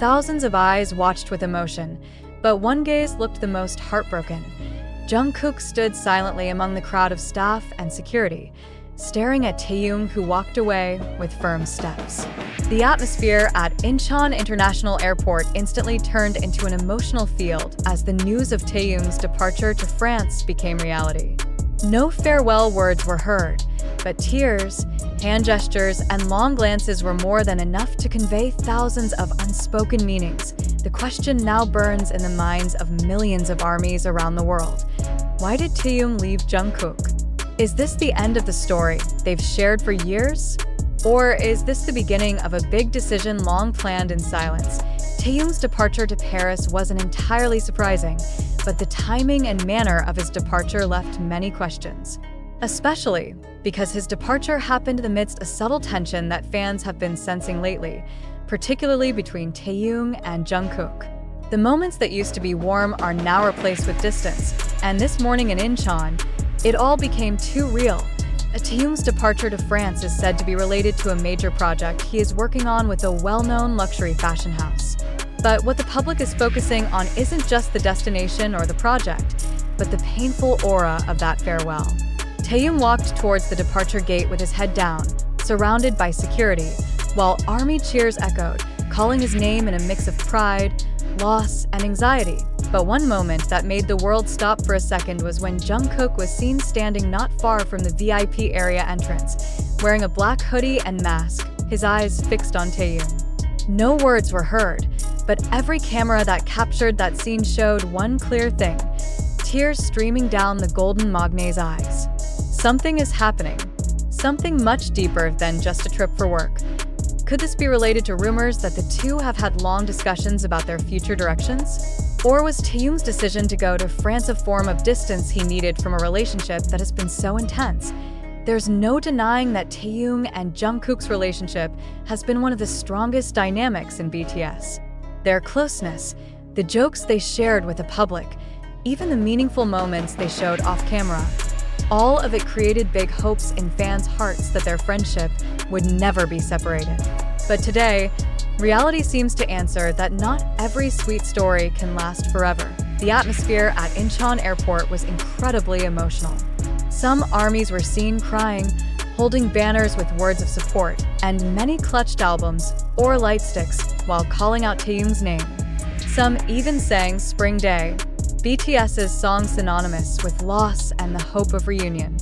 Thousands of eyes watched with emotion, but one gaze looked the most heartbroken. Jungkook stood silently among the crowd of staff and security, staring at Taehyung, who walked away with firm steps. The atmosphere at Incheon International Airport instantly turned into an emotional field as the news of Taehyung's departure to France became reality. No farewell words were heard, but tears, hand gestures, and long glances were more than enough to convey thousands of unspoken meanings. The question now burns in the minds of millions of armies around the world. Why did Taehyung leave Jungkook? Is this the end of the story they've shared for years? Or is this the beginning of a big decision long planned in silence? Taehyung's departure to Paris wasn't entirely surprising, but the timing and manner of his departure left many questions. Especially because his departure happened amidst a subtle tension that fans have been sensing lately, particularly between Taehyung and Jungkook. The moments that used to be warm are now replaced with distance, and this morning in Incheon, it all became too real. Taehyung's departure to France is said to be related to a major project he is working on with a well-known luxury fashion house. But what the public is focusing on isn't just the destination or the project, but the painful aura of that farewell. Taehyung walked towards the departure gate with his head down, surrounded by security, while army cheers echoed, calling his name in a mix of pride, loss, and anxiety. But one moment that made the world stop for a second was when Jungkook was seen standing not far from the VIP area entrance, wearing a black hoodie and mask, his eyes fixed on Taehyung. No words were heard, but every camera that captured that scene showed one clear thing: tears streaming down the golden magnate's eyes. Something is happening, something much deeper than just a trip for work. Could this be related to rumors that the two have had long discussions about their future directions? Or was Taehyung's decision to go to France a form of distance he needed from a relationship that has been so intense? There's no denying that Taehyung and Jungkook's relationship has been one of the strongest dynamics in BTS. Their closeness, the jokes they shared with the public, even the meaningful moments they showed off-camera, all of it created big hopes in fans' hearts that their friendship would never be separated. But today, reality seems to answer that not every sweet story can last forever. The atmosphere at Incheon Airport was incredibly emotional. Some armies were seen crying, holding banners with words of support, and many clutched albums or light sticks while calling out Taehyung's name. Some even sang Spring Day, BTS's song synonymous with loss and the hope of reunion.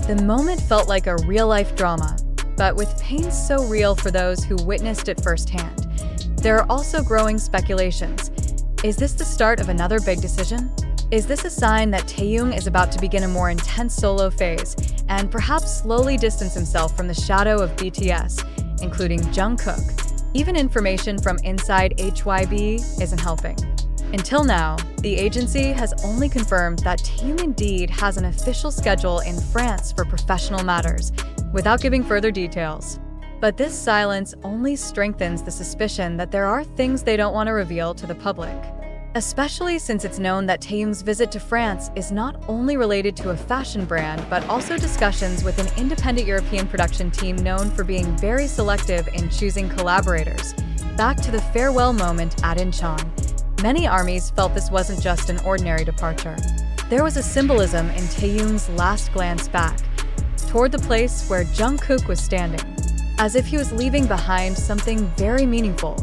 The moment felt like a real-life drama, but with pain so real for those who witnessed it firsthand. There are also growing speculations. Is this the start of another big decision? Is this a sign that Taehyung is about to begin a more intense solo phase and perhaps slowly distance himself from the shadow of BTS, including Jungkook? Even information from inside HYB isn't helping. Until now, the agency has only confirmed that Taehyung indeed has an official schedule in France for professional matters, without giving further details. But this silence only strengthens the suspicion that there are things they don't want to reveal to the public. Especially since it's known that Taehyung's visit to France is not only related to a fashion brand, but also discussions with an independent European production team known for being very selective in choosing collaborators. Back to the farewell moment at Incheon. Many armies felt this wasn't just an ordinary departure. There was a symbolism in Taehyung's last glance back, toward the place where Jungkook was standing, as if he was leaving behind something very meaningful,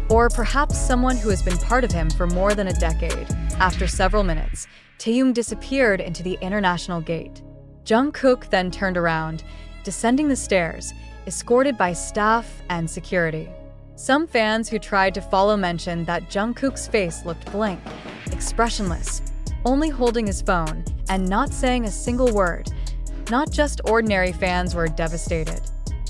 or perhaps someone who has been part of him for more than a decade. After several minutes, Taehyung disappeared into the international gate. Jungkook then turned around, descending the stairs, escorted by staff and security. Some fans who tried to follow mentioned that Jungkook's face looked blank, expressionless, only holding his phone and not saying a single word. Not just ordinary fans were devastated.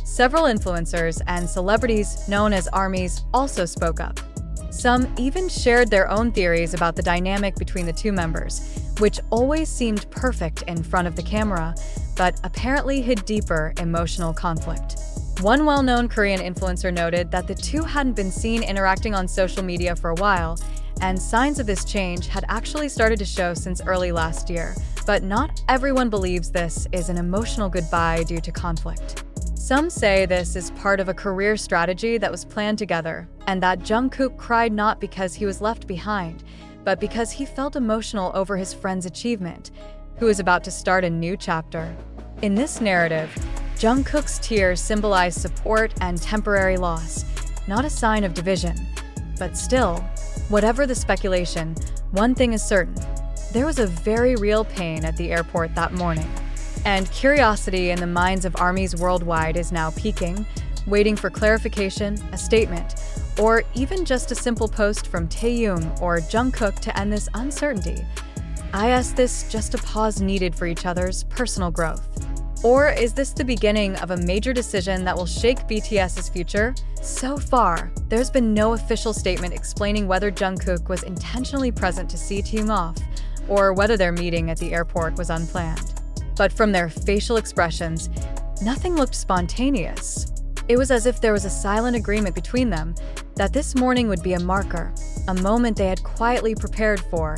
Several influencers and celebrities known as armies also spoke up. Some even shared their own theories about the dynamic between the two members, which always seemed perfect in front of the camera, but apparently hid deeper emotional conflict. One well-known Korean influencer noted that the two hadn't been seen interacting on social media for a while, and signs of this change had actually started to show since early last year. But not everyone believes this is an emotional goodbye due to conflict. Some say this is part of a career strategy that was planned together, and that Jungkook cried not because he was left behind, but because he felt emotional over his friend's achievement, who is about to start a new chapter. In this narrative, Jungkook's tears symbolize support and temporary loss, not a sign of division. But still, whatever the speculation, one thing is certain. There was a very real pain at the airport that morning. And curiosity in the minds of armies worldwide is now peaking, waiting for clarification, a statement, or even just a simple post from Taehyung or Jungkook to end this uncertainty. I ask this just a pause needed for each other's personal growth. Or is this the beginning of a major decision that will shake BTS's future? So far, there's been no official statement explaining whether Jungkook was intentionally present to see Taehyung off, or whether their meeting at the airport was unplanned. But from their facial expressions, nothing looked spontaneous. It was as if there was a silent agreement between them that this morning would be a marker, a moment they had quietly prepared for,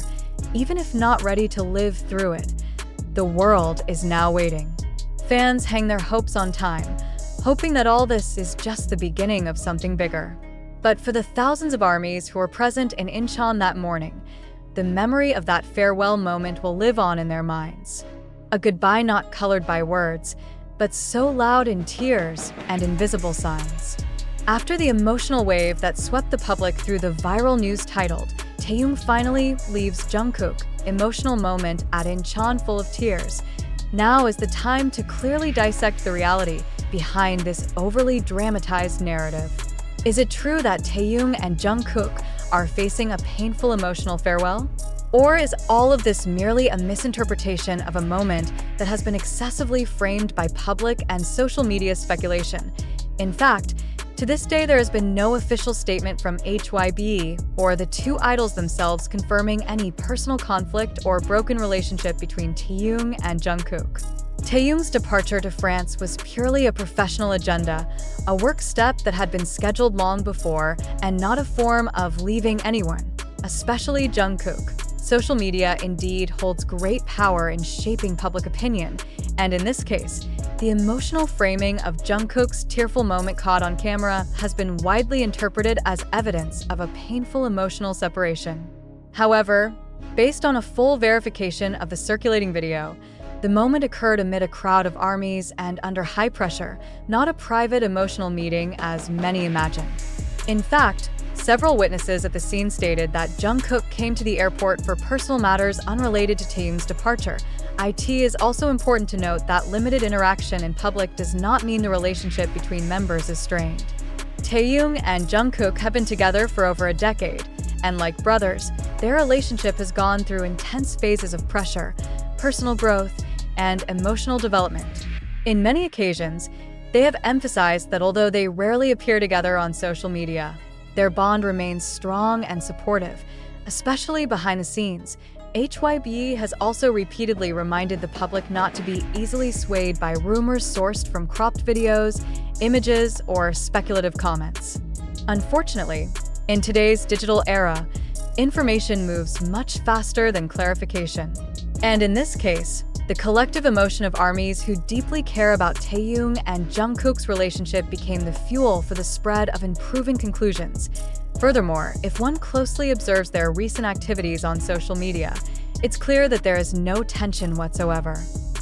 even if not ready to live through it. The world is now waiting. Fans hang their hopes on time, hoping that all this is just the beginning of something bigger. But for the thousands of armies who were present in Incheon that morning, the memory of that farewell moment will live on in their minds. A goodbye not colored by words, but so loud in tears and invisible signs. After the emotional wave that swept the public through the viral news titled, Taehyung finally leaves Jungkook, emotional moment at Incheon full of tears. Now is the time to clearly dissect the reality behind this overly dramatized narrative. Is it true that Taehyung and Jungkook are facing a painful emotional farewell? Or is all of this merely a misinterpretation of a moment that has been excessively framed by public and social media speculation? In fact, to this day there has been no official statement from hybe or the two idols themselves confirming any personal conflict or broken relationship between Taehyung and Jungkook. Taehyung's departure to France was purely a professional agenda, a work step that had been scheduled long before, and not a form of leaving anyone, especially Jungkook. Social media indeed holds great power in shaping public opinion, and in this case, the emotional framing of Jungkook's tearful moment caught on camera has been widely interpreted as evidence of a painful emotional separation. However, based on a full verification of the circulating video, the moment occurred amid a crowd of armies and under high pressure, not a private emotional meeting as many imagine. In fact, several witnesses at the scene stated that Jungkook came to the airport for personal matters unrelated to Taehyung's departure. It is also important to note that limited interaction in public does not mean the relationship between members is strained. Taehyung and Jungkook have been together for over a decade, and like brothers, their relationship has gone through intense phases of pressure, personal growth, and emotional development. In many occasions, they have emphasized that although they rarely appear together on social media, their bond remains strong and supportive, especially behind the scenes. hybe has also repeatedly reminded the public not to be easily swayed by rumors sourced from cropped videos, images, or speculative comments. Unfortunately, in today's digital era, information moves much faster than clarification. And in this case, the collective emotion of armies who deeply care about Taehyung and Jungkook's relationship became the fuel for the spread of improving conclusions. Furthermore, if one closely observes their recent activities on social media, it's clear that there is no tension whatsoever.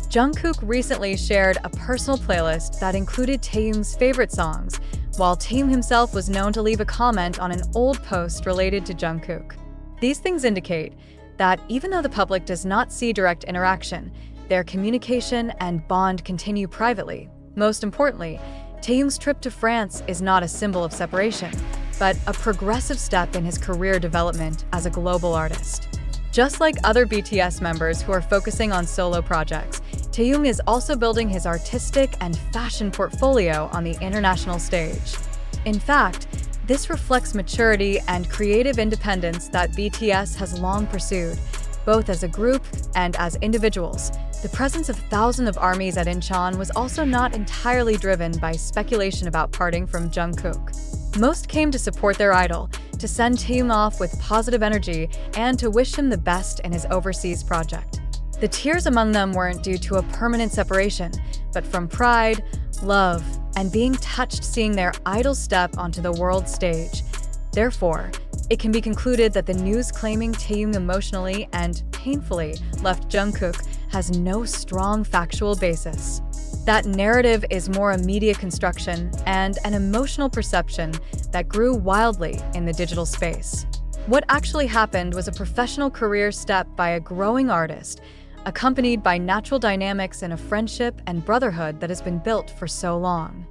Jungkook recently shared a personal playlist that included Taehyung's favorite songs, while Taehyung himself was known to leave a comment on an old post related to Jungkook. These things indicate that even though the public does not see direct interaction, their communication and bond continue privately. Most importantly, Taehyung's trip to France is not a symbol of separation, but a progressive step in his career development as a global artist. Just like other BTS members who are focusing on solo projects, Taehyung is also building his artistic and fashion portfolio on the international stage. In fact, this reflects maturity and creative independence that BTS has long pursued, both as a group and as individuals. The presence of thousands of armies at Incheon was also not entirely driven by speculation about parting from Jungkook. Most came to support their idol, to send Taehyung off with positive energy, and to wish him the best in his overseas project. The tears among them weren't due to a permanent separation, but from pride, love, and being touched seeing their idol step onto the world stage. Therefore, it can be concluded that the news claiming Taehyung emotionally and painfully left Jungkook has no strong factual basis. That narrative is more a media construction and an emotional perception that grew wildly in the digital space. What actually happened was a professional career step by a growing artist, accompanied by natural dynamics in a friendship and brotherhood that has been built for so long.